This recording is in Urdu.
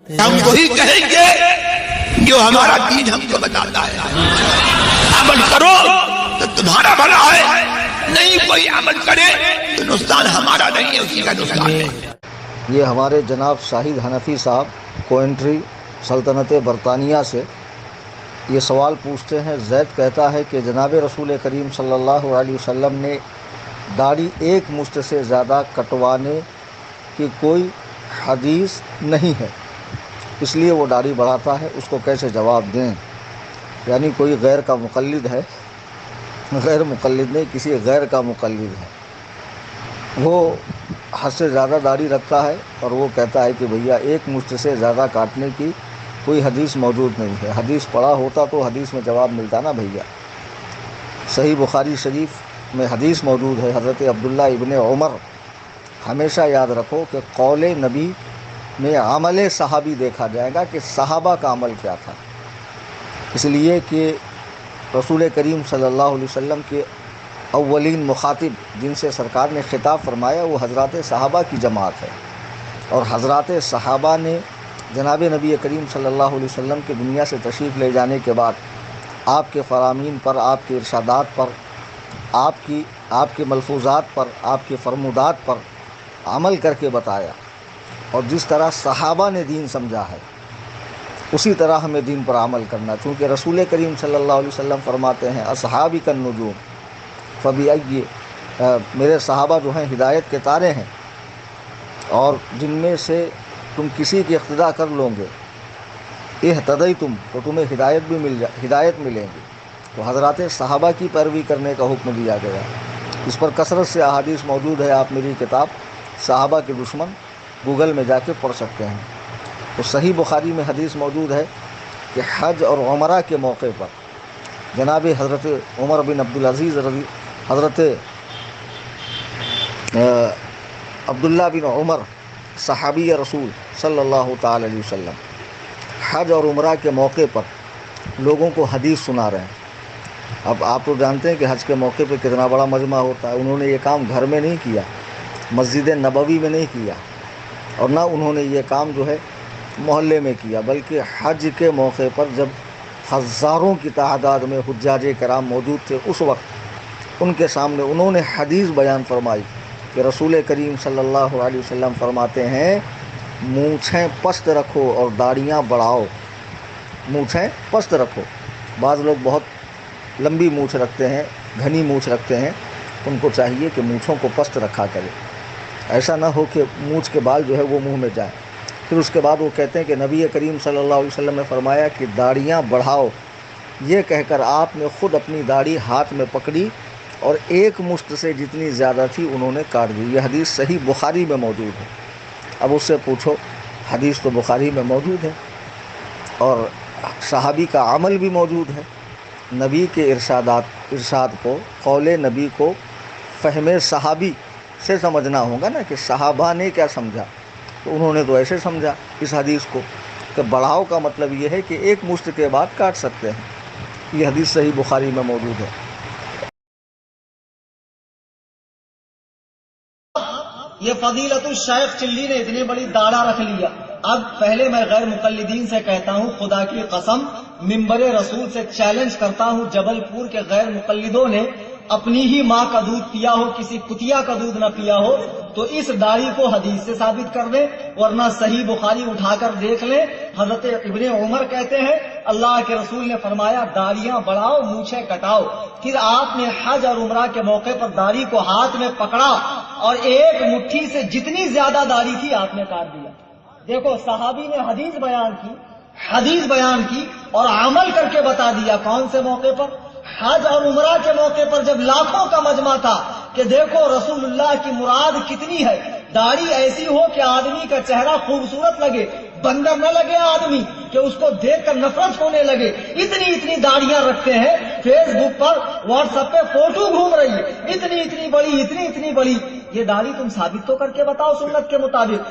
ہم وہی کہیں گے جو ہمارا دین ہم کو بتاتا ہے. عمل کرو تو تمہارا بھلا ہے، نہیں کوئی عمل کرے تو نقصان ہمارا نہیں ہے، اسی کا نقصان ہے. یہ ہمارے جناب شاہد حنفی صاحب کوئنٹری سلطنت برطانیہ سے یہ سوال پوچھتے ہیں. زید کہتا ہے کہ جناب رسول کریم صلی اللہ علیہ وسلم نے داڑھی ایک مشت سے زیادہ کٹوانے کی کوئی حدیث نہیں ہے، اس لیے وہ داڑھی بڑھاتا ہے. اس کو کیسے جواب دیں؟ یعنی کوئی غیر کا مقلد ہے، غیر مقلد نہیں، کسی غیر کا مقلد ہے، وہ حد سے زیادہ داڑھی رکھتا ہے اور وہ کہتا ہے کہ بھیا ایک مشت سے زیادہ کاٹنے کی کوئی حدیث موجود نہیں ہے. حدیث پڑھا ہوتا تو حدیث میں جواب ملتا نا بھیا. صحیح بخاری شریف میں حدیث موجود ہے حضرت عبداللہ ابن عمر. ہمیشہ یاد رکھو کہ قول نبی میں عمل صحابی دیکھا جائے گا کہ صحابہ کا عمل کیا تھا، اس لیے کہ رسول کریم صلی اللہ علیہ وسلم کے اولین مخاطب جن سے سرکار نے خطاب فرمایا وہ حضرات صحابہ کی جماعت ہے، اور حضرات صحابہ نے جناب نبی کریم صلی اللہ علیہ وسلم کے دنیا سے تشریف لے جانے کے بعد آپ کے فرامین پر، آپ کے ارشادات پر، آپ کے ملفوظات پر، آپ کے فرمودات پر عمل کر کے بتایا. اور جس طرح صحابہ نے دین سمجھا ہے اسی طرح ہمیں دین پر عمل کرنا، چونکہ رسول کریم صلی اللہ علیہ وسلم فرماتے ہیں اصحابی کالنجوم فبأی، میرے صحابہ جو ہیں ہدایت کے تارے ہیں، اور جن میں سے تم کسی کی اقتداء کر لو گے اہتدیتم تو تمہیں ہدایت ملیں گی. تو حضرات صحابہ کی پیروی کرنے کا حکم دیا گیا. اس پر کثرت سے احادیث موجود ہے. آپ میری کتاب صحابہ کے دشمن گوگل میں جا کے پڑھ سکتے ہیں. تو صحیح بخاری میں حدیث موجود ہے کہ حج اور عمرہ کے موقع پر جناب حضرت عمر بن عبدالعزیز حضرت عبداللہ بن عمر صحابی رسول صلی اللہ تعالی علیہ وسلم حج اور عمرہ کے موقع پر لوگوں کو حدیث سنا رہے ہیں. اب آپ تو جانتے ہیں کہ حج کے موقع پہ کتنا بڑا مجمع ہوتا ہے. انہوں نے یہ کام گھر میں نہیں کیا، مسجد نبوی میں نہیں کیا، اور نہ انہوں نے یہ کام جو ہے محلے میں کیا، بلکہ حج کے موقع پر جب ہزاروں کی تعداد میں حجاج کرام موجود تھے اس وقت ان کے سامنے انہوں نے حدیث بیان فرمائی کہ رسول کریم صلی اللہ علیہ وسلم فرماتے ہیں مونچھیں پست رکھو اور داڑیاں بڑھاؤ. مونچھیں پست رکھو. بعض لوگ بہت لمبی مونچھ رکھتے ہیں، گھنی مونچھ رکھتے ہیں، ان کو چاہیے کہ مونچھوں کو پست رکھا کرے، ایسا نہ ہو کہ مونچھ کے بال جو ہے وہ منہ میں جائیں. پھر اس کے بعد وہ کہتے ہیں کہ نبی کریم صلی اللہ علیہ وسلم نے فرمایا کہ داڑیاں بڑھاؤ. یہ کہہ کر آپ نے خود اپنی داڑھی ہاتھ میں پکڑی اور ایک مشت سے جتنی زیادہ تھی انہوں نے کاٹ دی. یہ حدیث صحیح بخاری میں موجود ہے. اب اس سے پوچھو، حدیث تو بخاری میں موجود ہے اور صحابی کا عمل بھی موجود ہے. نبی کے ارشاد کو، قول نبی کو فہم صحابی سے سمجھنا ہوگا نا کہ صحابہ نے کیا سمجھا. تو انہوں نے تو ایسے سمجھا اس حدیث کو کہ بڑھاؤ کا مطلب یہ ہے کہ ایک مشت کے بعد کاٹ سکتے ہیں. یہ حدیث صحیح بخاری میں موجود ہے. یہ فضیلت الشیخ چلی نے اتنی بڑی داڑھا رکھ لیا. اب پہلے میں غیر مقلدین سے کہتا ہوں، خدا کی قسم منبر رسول سے چیلنج کرتا ہوں، جبل پور کے غیر مقلدوں نے اپنی ہی ماں کا دودھ پیا ہو، کسی کتیا کا دودھ نہ پیا ہو، تو اس داڑھی کو حدیث سے ثابت کر دیں، ورنہ صحیح بخاری اٹھا کر دیکھ لیں. حضرت ابن عمر کہتے ہیں اللہ کے رسول نے فرمایا داڑیاں بڑھاؤ، مونچھیں کٹاؤ. پھر آپ نے حج اور عمرہ کے موقع پر داڑھی کو ہاتھ میں پکڑا اور ایک مٹھی سے جتنی زیادہ داڑھی تھی آپ نے کاٹ دیا. دیکھو صحابی نے حدیث بیان کی اور عمل کر کے بتا دیا. کون سے موقع پر؟ حج اور عمرہ کے موقع پر، جب لاکھوں کا مجمع تھا کہ دیکھو رسول اللہ کی مراد کتنی ہے. داڑھی ایسی ہو کہ آدمی کا چہرہ خوبصورت لگے، بندر نہ لگے آدمی کہ اس کو دیکھ کر نفرت ہونے لگے. اتنی داڑیاں رکھتے ہیں. فیس بک پر، واٹس ایپ پہ فوٹو گھوم رہی ہے اتنی بڑی. یہ داڑھی تم ثابت تو کر کے بتاؤ سنت کے مطابق.